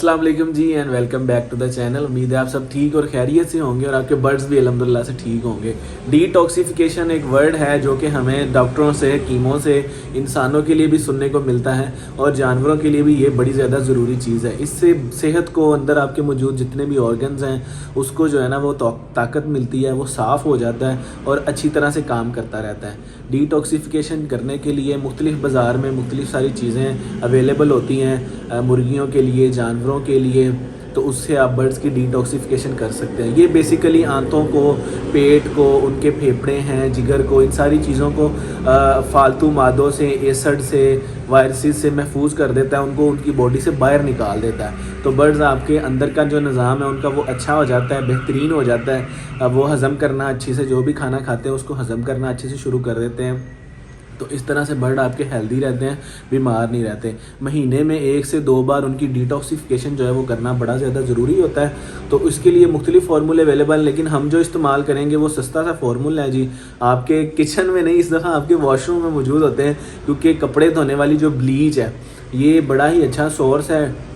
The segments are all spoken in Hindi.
अस्सलाम वालेकुम जी and welcome back to the channel. उम्मीद है आप सब ठीक और खैरियत से होंगे और आपके बर्ड्स भी अल्हम्दुलिल्लाह से ठीक होंगे। डिटॉक्सिफिकेशन एक वर्ड है जो कि हमें डॉक्टरों से, कीमों से, इंसानों के लिए भी सुनने को मिलता है और जानवरों के लिए भी ये बड़ी ज़्यादा ज़रूरी चीज़ है। इससे सेहत को, अंदर आपके मौजूद जितने भी ऑर्गन्स हैं उसको जो है ना वो ताकत मिलती है, वो साफ़ हो जाता है और अच्छी तरह से काम करता रहता है। डिटॉक्सिफिकेशन करने के लिए मुख्तलिफ बाज़ार में मुख्तलिफ सारी चीज़ें अवेलेबल होती हैं मुर्गियों के लिए, जानवरों के लिए, तो उससे आप बर्ड्स की डिटॉक्सिफिकेशन कर सकते हैं। ये बेसिकली आंतों को, पेट को, उनके फेफड़े हैं, जिगर को, इन सारी चीज़ों को फालतू मादों से, एसिड से, वायरसेस से महफूज कर देता है, उनको उनकी बॉडी से बाहर निकाल देता है। तो बर्ड्स आपके अंदर का जो निज़ाम है उनका वो अच्छा हो जाता है, बेहतरीन हो जाता है। वो हज़म करना अच्छे से, जो भी खाना खाते हैं उसको हज़म करना अच्छे से शुरू कर देते हैं। तो इस तरह से बर्ड आपके हेल्दी रहते हैं, बीमार नहीं रहते। महीने में 1 से 2 बार उनकी डिटॉक्सिफिकेशन जो है वो करना बड़ा ज़्यादा ज़रूरी होता है। तो इसके लिए मुख्तलिफ फार्मूले अवेलेबल हैं, लेकिन हम जो इस्तेमाल करेंगे वो सस्ता सा फार्मूला है जी। आपके किचन में नहीं, इस दफ़ा आपके वॉशरूम में मौजूद होते हैं, क्योंकि कपड़े धोने वाली जो ब्लीच है ये बड़ा ही अच्छा सोर्स है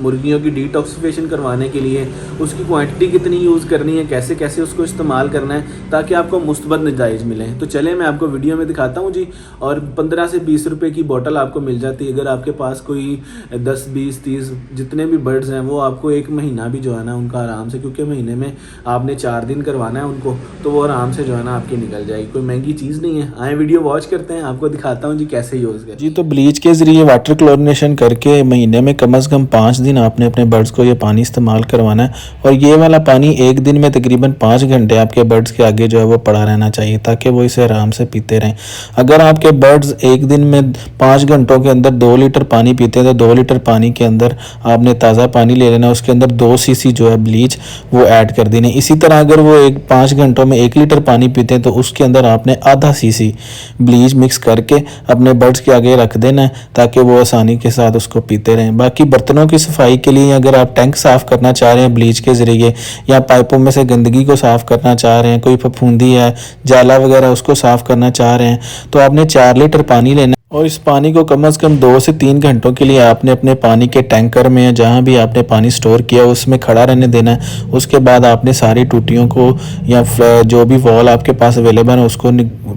मुर्गियों की डिटॉक्सिफिकेशन करवाने के लिए। उसकी क्वांटिटी कितनी यूज़ करनी है, कैसे कैसे उसको इस्तेमाल करना है ताकि आपको मुस्तबत नताइज मिलें। तो चले मैं आपको वीडियो में दिखाता हूँ जी। और 15 से 20 रुपए की बोतल आपको मिल जाती है। अगर आपके पास कोई 10, 20, 30 जितने भी बर्ड्स हैं वो आपको 1 महीना भी जो है ना उनका आराम से, क्योंकि महीने में आपने 4 दिन करवाना है उनको, तो वो आराम से जो है ना आपकी निकल जाएगी। कोई महंगी चीज़ नहीं है। आए वीडियो वॉच करते हैं, आपको दिखाता हूँ जी कैसे यूज़ करें जी। तो ब्लीच के ज़रिए वाटर क्लोरिनेशन करके महीने में कम से कम 5 दिन आपने अपने बर्ड्स को ये पानी इस्तेमाल करवाना है। और ये वाला पानी एक दिन में तकरीबन 5 घंटे आपके बर्ड्स के आगे जो है वो पड़ा रहना चाहिए ताकि वो इसे आराम से पीते रहें। अगर आपके बर्ड्स एक दिन में 5 घंटों के अंदर 2 लीटर पानी पीते हैं तो 2 लीटर पानी के अंदर आपने ताज़ा पानी ले लेना, उसके अंदर 2 सीसी जो है ब्लीच वो ऐड कर देनी। इसी तरह अगर वो 5 घंटों में 1 लीटर पानी पीते हैं तो उसके अंदर आपने आधा सीसी ब्लीच मिक्स करके अपने बर्ड्स के आगे रख देना है ताकि वो आसानी के साथ उसको पीते रहें। बाकी बर्तनों की सफाई के लिए अगर आप टैंक साफ़ करना चाह रहे हैं ब्लीच के ज़रिए, या पाइपों में से गंदगी को साफ़ करना चाह रहे हैं, कोई फफूंदी है, जाला वगैरह उसको साफ़ करना चाह रहे हैं, तो आपने 4 लीटर पानी लेना और इस पानी को कम से कम 2 से 3 घंटों के लिए आपने अपने पानी के टैंकर में या जहाँ भी आपने पानी स्टोर किया उसमें खड़ा रहने देना है। उसके बाद आपने सारी टूटियों को या जो भी वॉल आपके पास अवेलेबल है उसको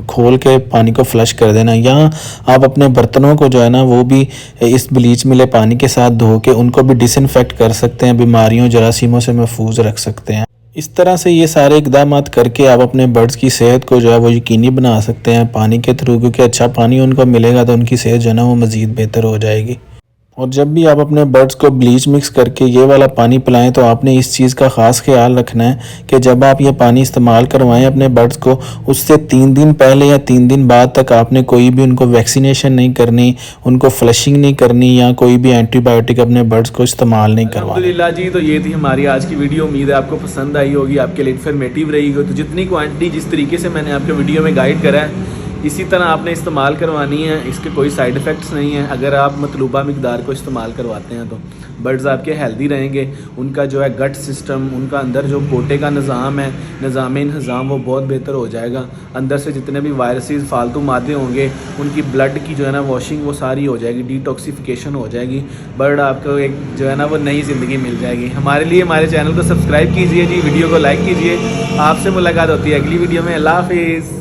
खोल के पानी को फ्लश कर देना। या आप अपने बर्तनों को जो है ना वो भी इस ब्लीच मिले पानी के साथ धो के उनको भी डिसइंफेक्ट कर सकते हैं, बीमारियों, जरासीमों से महफूज रख सकते हैं। इस तरह से ये सारे इक़दाम करके आप अपने बर्ड्स की सेहत को जो है वो यकीनी बना सकते हैं पानी के थ्रू, क्योंकि अच्छा पानी उनको मिलेगा तो उनकी सेहत जो है ना वो मज़ीद बेहतर हो जाएगी। और जब भी आप अपने बर्ड्स को ब्लीच मिक्स करके ये वाला पानी पिलाएं तो आपने इस चीज़ का ख़ास ख्याल रखना है कि जब आप ये पानी इस्तेमाल करवाएं अपने बर्ड्स को, उससे 3 दिन पहले या 3 दिन बाद तक आपने कोई भी उनको वैक्सीनेशन नहीं करनी, उनको फ्लशिंग नहीं करनी या कोई भी एंटीबायोटिक अपने बर्ड्स को इस्तेमाल नहीं करवाना। अल्हम्दुलिल्लाह जी। तो ये थी हमारी आज की वीडियो। उम्मीद है आपको पसंद आई होगी, आपके लिए इन्फॉर्मेटिव रही होगी। तो जितनी क्वांटिटी, जिस तरीके से मैंने आपके वीडियो में गाइड करा है इसी तरह आपने इस्तेमाल करवानी है। इसके कोई साइड इफ़ेक्ट्स नहीं है। अगर आप मतलूबा मिकदार को इस्तेमाल करवाते हैं तो बर्ड्स आपके हेल्दी रहेंगे। उनका जो है गट सिस्टम, उनका अंदर जो पोटे का निज़ाम है, निज़ाम वो बहुत बेहतर हो जाएगा। अंदर से जितने भी वायरसेस, फालतू मादे होंगे, उनकी ब्लड की जो है ना वॉशिंग वो सारी हो जाएगी, डिटॉक्सिफिकेशन हो जाएगी। बर्ड आपको एक जो है ना वो नई ज़िंदगी मिल जाएगी। हमारे लिए हमारे चैनल को सब्सक्राइब कीजिए जी, वीडियो को लाइक कीजिए। आपसे मुलाकात होती है अगली वीडियो में। अल्लाह हाफिज़।